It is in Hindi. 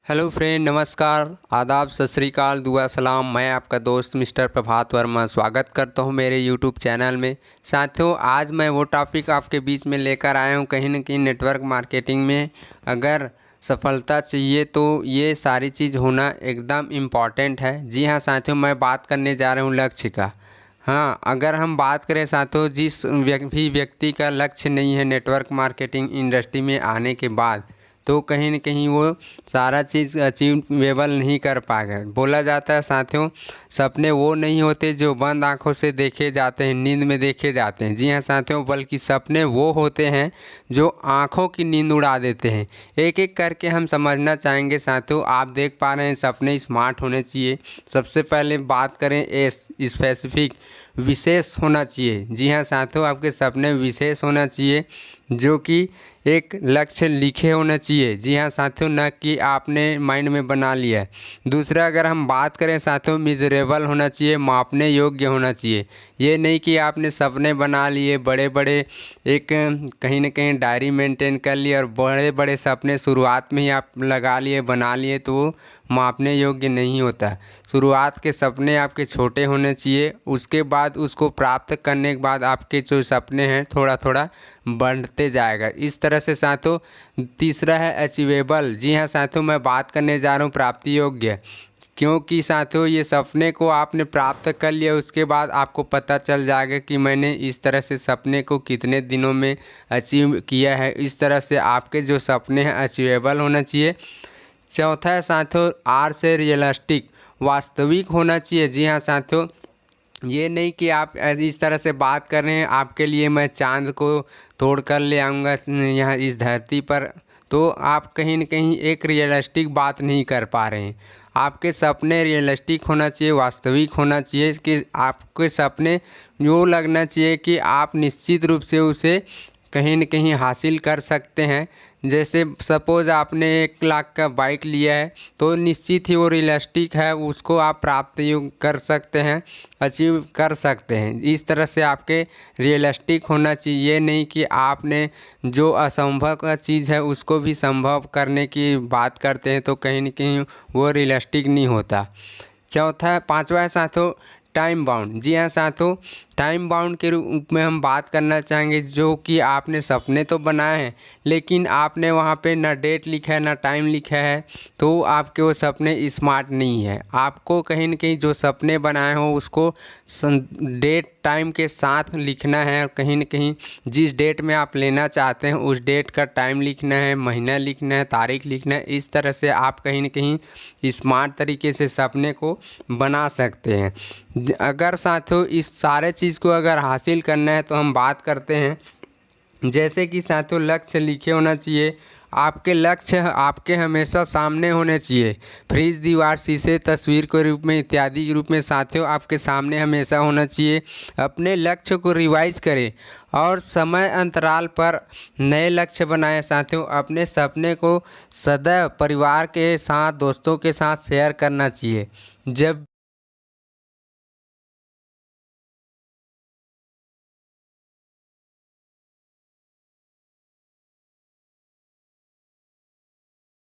हेलो फ्रेंड, नमस्कार, आदाब, सत श्री अकाल, दुआ सलाम। मैं आपका दोस्त मिस्टर प्रभात वर्मा स्वागत करता हूं मेरे यूट्यूब चैनल में। साथियों, आज मैं वो टॉपिक आपके बीच में लेकर आया हूं। कहीं न कहीं नेटवर्क मार्केटिंग में अगर सफलता चाहिए तो ये सारी चीज़ होना एकदम इम्पॉर्टेंट है। जी हाँ साथियों, मैं बात करने जा रहा हूँ लक्ष्य का। हाँ, अगर हम बात करें साथियों, जिस भी व्यक्ति का लक्ष्य नहीं है नेटवर्क मार्केटिंग इंडस्ट्री में आने के बाद, तो कहीं न कहीं वो सारा चीज़ अचीवेबल नहीं कर पाएगा। बोला जाता है साथियों, सपने वो नहीं होते जो बंद आँखों से देखे जाते हैं, नींद में देखे जाते हैं। जी हाँ साथियों, बल्कि सपने वो होते हैं जो आँखों की नींद उड़ा देते हैं। एक एक करके हम समझना चाहेंगे साथियों। आप देख पा रहे हैं सपने स्मार्ट होने चाहिए। सबसे पहले बात करें स्पेसिफिक, विशेष होना चाहिए। जी हाँ साथियों, आपके सपने विशेष होना चाहिए, जो कि एक लक्ष्य लिखे होना चाहिए। जी हाँ साथियों, न कि आपने माइंड में बना लिया है। दूसरा, अगर हम बात करें साथियों, मिजरेबल होना चाहिए, मापने योग्य होना चाहिए। ये नहीं कि आपने सपने बना लिए बड़े बड़े, एक कहीं न कहीं डायरी मेंटेन कर ली और बड़े बड़े सपने शुरुआत में ही आप लगा लिए, बना लिए, तो वो मापने योग्य नहीं होता। शुरुआत के सपने आपके छोटे होने चाहिए, उसके बाद उसको प्राप्त करने के बाद आपके जो सपने हैं थोड़ा थोड़ा बढ़ते जाएगा। इस तरह से साथियों, तीसरा है अचीवेबल। जी हाँ साथियों, मैं बात करने जा रहा हूँ प्राप्ति योग्य। क्योंकि साथियों, ये सपने को आपने प्राप्त कर लिया, उसके बाद आपको पता चल जाएगा कि मैंने इस तरह से सपने को कितने दिनों में अचीव किया है। इस तरह से आपके जो सपने हैं अचीवेबल होना चाहिए। चौथा है साथियों, आर से रियलिस्टिक, वास्तविक होना चाहिए। जी हाँ साथियों, ये नहीं कि आप इस तरह से बात कर रहे हैं, आपके लिए मैं चाँद को तोड़ कर ले आऊँगा यहाँ इस धरती पर, तो आप कहीं न कहीं एक रियलिस्टिक बात नहीं कर पा रहे हैं। आपके सपने रियलिस्टिक होना चाहिए, वास्तविक होना चाहिए, कि आपके सपने यो लगना चाहिए कि आप निश्चित रूप से उसे कहीं न कहीं हासिल कर सकते हैं। जैसे सपोज़ आपने 1 लाख का बाइक लिया है, तो निश्चित ही वो रियलिस्टिक है, उसको आप प्राप्त कर सकते हैं, अचीव कर सकते हैं। इस तरह से आपके रियलिस्टिक होना चाहिए। ये नहीं कि आपने जो असंभव का चीज़ है उसको भी संभव करने की बात करते हैं, तो कहीं न कहीं वो रियलिस्टिक नहीं होता। चौथा, पाँचवा है साथियों, टाइम बाउंड। जी हाँ साथियों, टाइम बाउंड के रूप में हम बात करना चाहेंगे, जो कि आपने सपने तो बनाए हैं, लेकिन आपने वहाँ पे ना डेट लिखा है ना टाइम लिखा है, तो आपके वो सपने स्मार्ट नहीं है। आपको कहीं न कहीं जो सपने बनाए हो उसको डेट टाइम के साथ लिखना है, और कहीं न कहीं जिस डेट में आप लेना चाहते हैं उस डेट का टाइम लिखना है, महीना लिखना है, तारीख लिखना है। इस तरह से आप कहीं न कहीं स्मार्ट तरीके से सपने को बना सकते हैं। अगर साथियों इस सारे चीज़ को अगर हासिल करना है तो हम बात करते हैं, जैसे कि साथियों लक्ष्य लिखे होना चाहिए। आपके लक्ष्य आपके हमेशा सामने होने चाहिए। फ्रिज, दीवार, शीशे, तस्वीर के रूप में, इत्यादि के रूप में साथियों आपके सामने हमेशा होना चाहिए। अपने लक्ष्य को रिवाइज करें और समय अंतराल पर नए लक्ष्य बनाएं। साथियों, अपने सपने को सदैव परिवार के साथ, दोस्तों के साथ शेयर करना चाहिए। जब